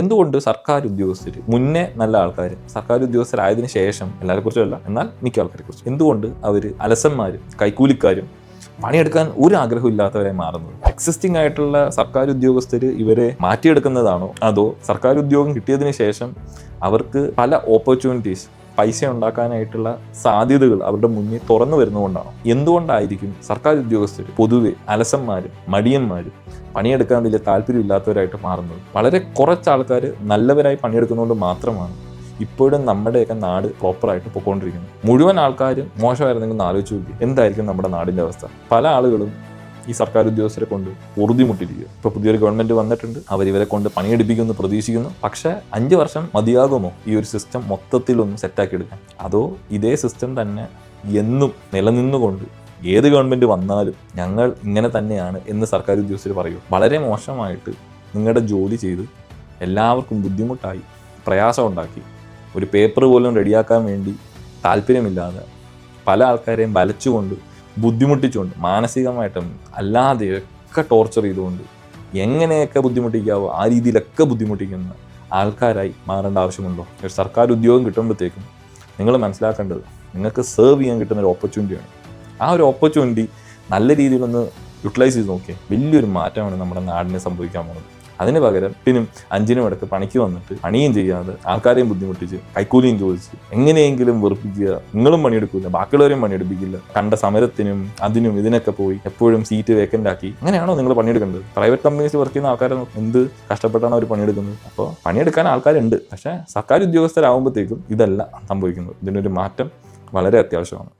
എന്തുകൊണ്ട് സർക്കാർ ഉദ്യോഗസ്ഥർ മുന്നേ നല്ല ആൾക്കാർ സർക്കാർ ഉദ്യോഗസ്ഥരായതിനു ശേഷം എല്ലാവരെ കുറിച്ചല്ല എന്നാൽ മിക്ക ആൾക്കാരെ കുറിച്ച് എന്തുകൊണ്ട് അവർ അലസന്മാരും കൈക്കൂലിക്കാരും പണിയെടുക്കാൻ ഒരു ആഗ്രഹം ഇല്ലാത്തവരായി മാറുന്നത്? എക്സിസ്റ്റിംഗ് ആയിട്ടുള്ള സർക്കാർ ഉദ്യോഗസ്ഥർ ഇവരെ മാറ്റിയെടുക്കുന്നതാണോ, അതോ സർക്കാർ ഉദ്യോഗം കിട്ടിയതിന് ശേഷം അവർക്ക് പല ഓപ്പർച്യൂണിറ്റീസ് പൈസ ഉണ്ടാക്കാനായിട്ടുള്ള സാധ്യതകൾ അവരുടെ മുന്നിൽ തുറന്നു വരുന്നതുകൊണ്ടാണോ? എന്തുകൊണ്ടായിരിക്കും സർക്കാർ ഉദ്യോഗസ്ഥർ പൊതുവെ അലസന്മാരും മടിയന്മാരും പണിയെടുക്കാൻ വലിയ താല്പര്യമില്ലാത്തവരായിട്ട് മാറുന്നത്? വളരെ കുറച്ച് ആൾക്കാർ നല്ലവരായി പണിയെടുക്കുന്നതുകൊണ്ട് മാത്രമാണ് ഇപ്പോഴും നമ്മുടെയൊക്കെ നാട് പ്രോപ്പറായിട്ട് പൊയ്ക്കൊണ്ടിരിക്കുന്നത്. മുഴുവൻ ആൾക്കാരും മോശമായിരുന്നെങ്കിൽ ഒന്ന് ആലോചിച്ച് നോക്കി, എന്തായിരിക്കും നമ്മുടെ നാടിൻ്റെ അവസ്ഥ? പല ആളുകളും ഈ സർക്കാർ ഉദ്യോഗസ്ഥരെ കൊണ്ട് പൊറുതിമുട്ടിരിക്കുക. ഇപ്പോൾ പുതിയൊരു ഗവൺമെൻറ് വന്നിട്ടുണ്ട്, അവരിവരെ കൊണ്ട് പണിയെടുപ്പിക്കുമെന്ന് പ്രതീക്ഷിക്കുന്നു. പക്ഷേ 5 വർഷം മതിയാകുമോ ഈ ഒരു സിസ്റ്റം മൊത്തത്തിലൊന്ന് സെറ്റാക്കി എടുക്കാൻ? അതോ ഇതേ സിസ്റ്റം തന്നെ എന്നും നിലനിന്നുകൊണ്ട് ഏത് ഗവൺമെൻറ് വന്നാലും ഞങ്ങൾ ഇങ്ങനെ തന്നെയാണ് എന്ന് സർക്കാർ ഉദ്യോഗസ്ഥർ പറയൂ? വളരെ മോശമായിട്ട് നിങ്ങളുടെ ജോലി ചെയ്ത് എല്ലാവർക്കും ബുദ്ധിമുട്ടായി പ്രയാസം ഉണ്ടാക്കി ഒരു പേപ്പർ പോലും റെഡിയാക്കാൻ വേണ്ടി താല്പര്യമില്ലാതെ പല ആൾക്കാരെയും വലച്ചുകൊണ്ട് ബുദ്ധിമുട്ടിച്ചുകൊണ്ട് മാനസികമായിട്ടും അല്ലാതെയൊക്കെ ടോർച്ചർ ചെയ്തുകൊണ്ട് എങ്ങനെയൊക്കെ ബുദ്ധിമുട്ടിക്കാവോ ആ രീതിയിലൊക്കെ ബുദ്ധിമുട്ടിക്കുന്ന ആൾക്കാരായി മാറേണ്ട ആവശ്യമുണ്ടോ? ഒരു സർക്കാർ ഉദ്യോഗം കിട്ടുമ്പോഴത്തേക്കും നിങ്ങൾ മനസ്സിലാക്കേണ്ടത് നിങ്ങൾക്ക് സെർവ് ചെയ്യാൻ കിട്ടുന്ന ഒരു ഓപ്പർച്യൂണിറ്റിയാണ്. ആ ഒരു ഓപ്പർച്യൂണിറ്റി നല്ല രീതിയിലൊന്ന് യൂട്ടിലൈസ് ചെയ്ത് നോക്കിയാൽ വലിയൊരു മാറ്റമാണ് നമ്മുടെ നാടിനെ സംഭവിക്കാൻ പോകുന്നത്. അതിന് പകരം 5-നും ഇടയ്ക്ക് പണിക്ക് വന്നിട്ട് പണിയും ചെയ്യാതെ ആൾക്കാരെയും ബുദ്ധിമുട്ടിച്ച് കൈക്കൂലിയും ചോദിച്ച് എങ്ങനെയെങ്കിലും വെറുപ്പിക്കുക. നിങ്ങളും പണിയെടുക്കില്ല, ബാക്കിയുള്ളവരെയും പണിയെടുപ്പിക്കില്ല. കണ്ട സമരത്തിനും അതിനും ഇതിനൊക്കെ പോയി എപ്പോഴും സീറ്റ് വേക്കൻ്റ് ആക്കി. അങ്ങനെയാണോ നിങ്ങൾ പണിയെടുക്കേണ്ടത്? പ്രൈവറ്റ് കമ്പനീസ് വർക്ക് ചെയ്യുന്ന ആൾക്കാരെ എന്ത് കഷ്ടപ്പെട്ടാണ് അവർ പണിയെടുക്കുന്നത്? അപ്പോൾ പണിയെടുക്കാൻ ആൾക്കാരുണ്ട്, പക്ഷേ സർക്കാർ ഉദ്യോഗസ്ഥരാകുമ്പോഴത്തേക്കും ഇതല്ല സംഭവിക്കുന്നത്. ഇതിനൊരു മാറ്റം വളരെ അത്യാവശ്യമാണ്.